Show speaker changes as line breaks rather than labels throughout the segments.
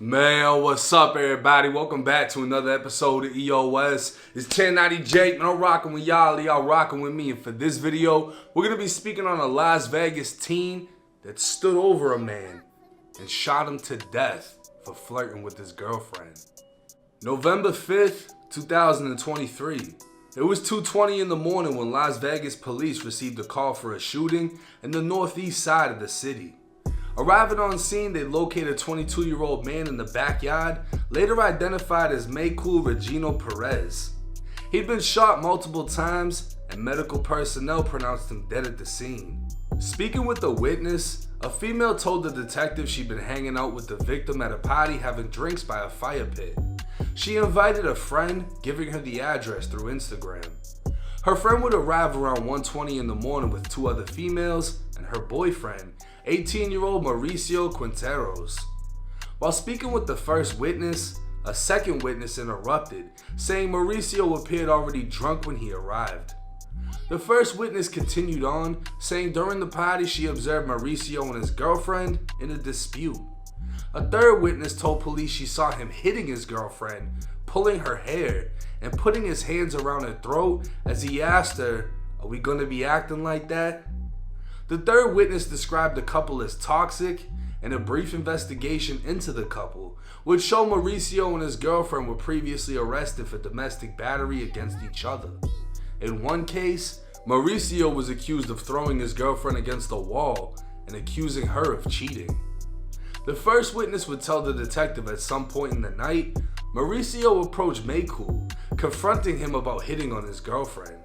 Man, what's up, everybody? Welcome back to another episode of EOS. It's 1090 Jake, and I'm rocking with y'all rocking with me. And for this video, we're going to be speaking on a Las Vegas teen that stood over a man and shot him to death for flirting with his girlfriend. November 5th, 2023. It was 2:20 in the morning when Las Vegas police received a call for a shooting in the northeast side of the city. Arriving on scene, they located a 22-year-old man in the backyard, later identified as Maycool Regino Perez. He'd been shot multiple times, and medical personnel pronounced him dead at the scene. Speaking with the witness, a female told the detective she'd been hanging out with the victim at a party having drinks by a fire pit. She invited a friend, giving her the address through Instagram. Her friend would arrive around 1:20 in the morning with two other females and her boyfriend, 18-year-old Mauricio Quinteros. While speaking with the first witness, a second witness interrupted, saying Mauricio appeared already drunk when he arrived. The first witness continued on, saying during the party she observed Mauricio and his girlfriend in a dispute. A third witness told police she saw him hitting his girlfriend, pulling her hair, and putting his hands around her throat as he asked her, "Are we gonna be acting like that?" The third witness described the couple as toxic, and a brief investigation into the couple would show Mauricio and his girlfriend were previously arrested for domestic battery against each other. In one case, Mauricio was accused of throwing his girlfriend against a wall and accusing her of cheating. The first witness would tell the detective at some point in the night, Mauricio approached Maycool, confronting him about hitting on his girlfriend.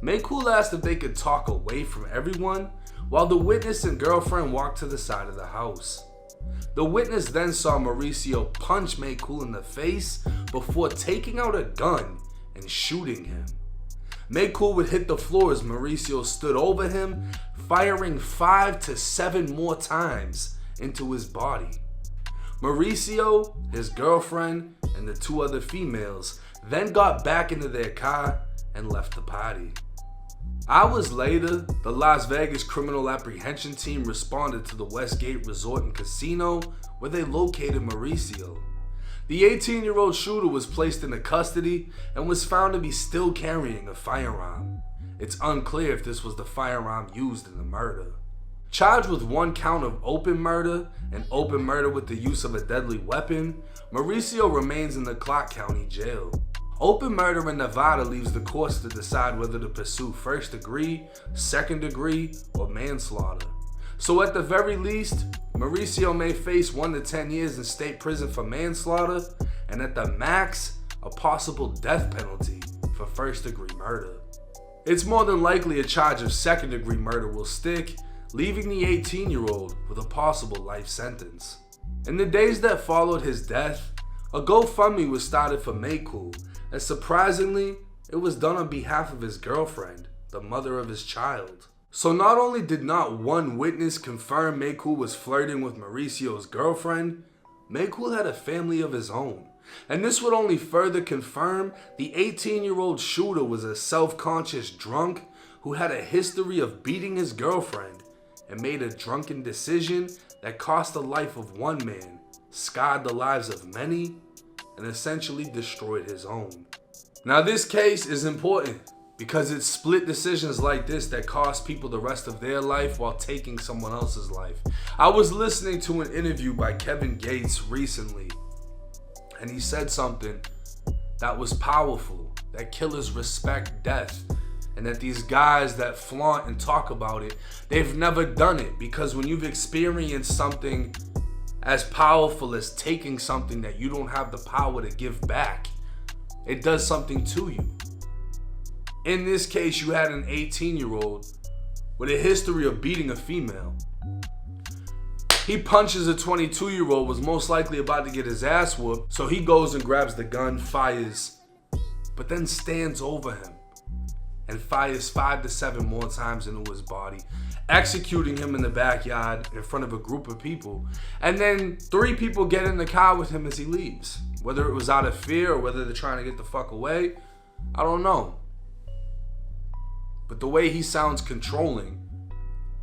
Maycool asked if they could talk away from everyone, while the witness and girlfriend walked to the side of the house. The witness then saw Mauricio punch Maycool in the face before taking out a gun and shooting him. Maycool would hit the floor as Mauricio stood over him, firing 5 to 7 more times into his body. Mauricio, his girlfriend, and the two other females then got back into their car and left the party. Hours later, the Las Vegas Criminal Apprehension Team responded to the Westgate Resort and Casino, where they located Mauricio. The 18-year-old shooter was placed into custody and was found to be still carrying a firearm. It's unclear if this was the firearm used in the murder. Charged with one count of open murder and open murder with the use of a deadly weapon, Mauricio remains in the Clark County Jail. Open murder in Nevada leaves the courts to decide whether to pursue first degree, second degree, or manslaughter. So at the very least, Mauricio may face 1 to 10 years in state prison for manslaughter, and at the max, a possible death penalty for first degree murder. It's more than likely a charge of second degree murder will stick, leaving the 18-year-old with a possible life sentence. In the days that followed his death, a GoFundMe was started for Maycool, and surprisingly, it was done on behalf of his girlfriend, the mother of his child. So not only did not one witness confirm Maycool was flirting with Mauricio's girlfriend, Maycool had a family of his own. And this would only further confirm the 18-year-old shooter was a self-conscious drunk who had a history of beating his girlfriend and made a drunken decision that cost the life of one man, scarred the lives of many, and essentially destroyed his own. Now this case is important because it's split decisions like this that cost people the rest of their life while taking someone else's life. I was listening to an interview by Kevin Gates recently, and he said something that was powerful, that killers respect death, and that these guys that flaunt and talk about it, they've never done it, because when you've experienced something as powerful as taking something that you don't have the power to give back, it does something to you. In this case, you had an 18-year-old with a history of beating a female. He punches a 22-year-old, was most likely about to get his ass whooped, so he goes and grabs the gun, fires, but then stands over him and fires 5 to 7 more times into his body, executing him in the backyard in front of a group of people. And then 3 people get in the car with him as he leaves. Whether it was out of fear or whether they're trying to get the fuck away, I don't know. But the way he sounds controlling,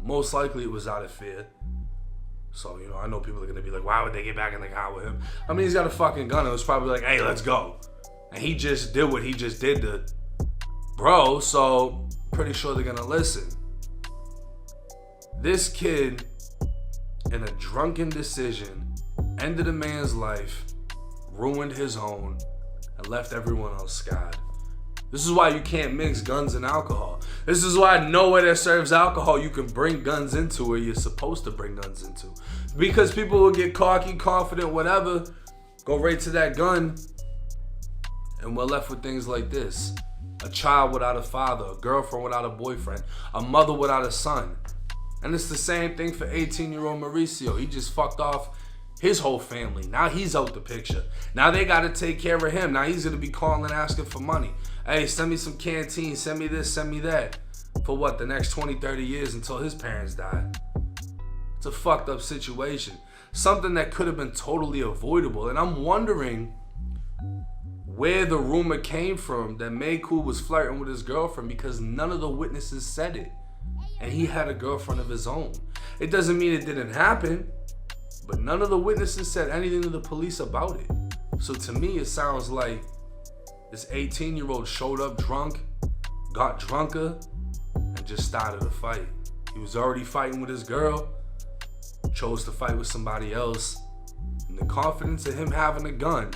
most likely it was out of fear. So, you know, I know people are going to be like, why would they get back in the car with him? I mean, he's got a fucking gun. It was probably like, hey, let's go. And he just did what he just did to bro, so pretty sure they're going to listen. This kid, in a drunken decision, ended a man's life, ruined his own, and left everyone else scarred. This is why you can't mix guns and alcohol. This is why nowhere that serves alcohol you can bring guns into where you're supposed to bring guns into. Because people will get cocky, confident, whatever, go right to that gun, and we're left with things like this. A child without a father, a girlfriend without a boyfriend, a mother without a son. And it's the same thing for 18-year-old Mauricio. He just fucked off his whole family. Now he's out the picture. Now they got to take care of him. Now he's going to be calling asking for money. Hey, send me some canteen. Send me this, send me that. For what, the next 20, 30 years until his parents die? It's a fucked up situation. Something that could have been totally avoidable. And I'm wondering where the rumor came from that Maycool was flirting with his girlfriend, because none of the witnesses said it. And he had a girlfriend of his own. It doesn't mean it didn't happen, but none of the witnesses said anything to the police about it. So to me, it sounds like this 18-year-old showed up drunk, got drunker, and just started a fight. He was already fighting with his girl, chose to fight with somebody else, and the confidence of him having a gun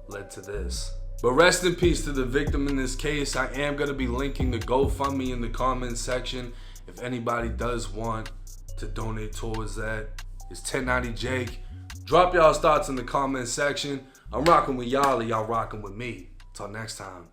led to this. But rest in peace to the victim in this case. I am going to be linking the GoFundMe in the comments section if anybody does want to donate towards that. It's 1090 Jake. Drop y'all's thoughts in the comments section. I'm rocking with y'all, and y'all rocking with me. Till next time.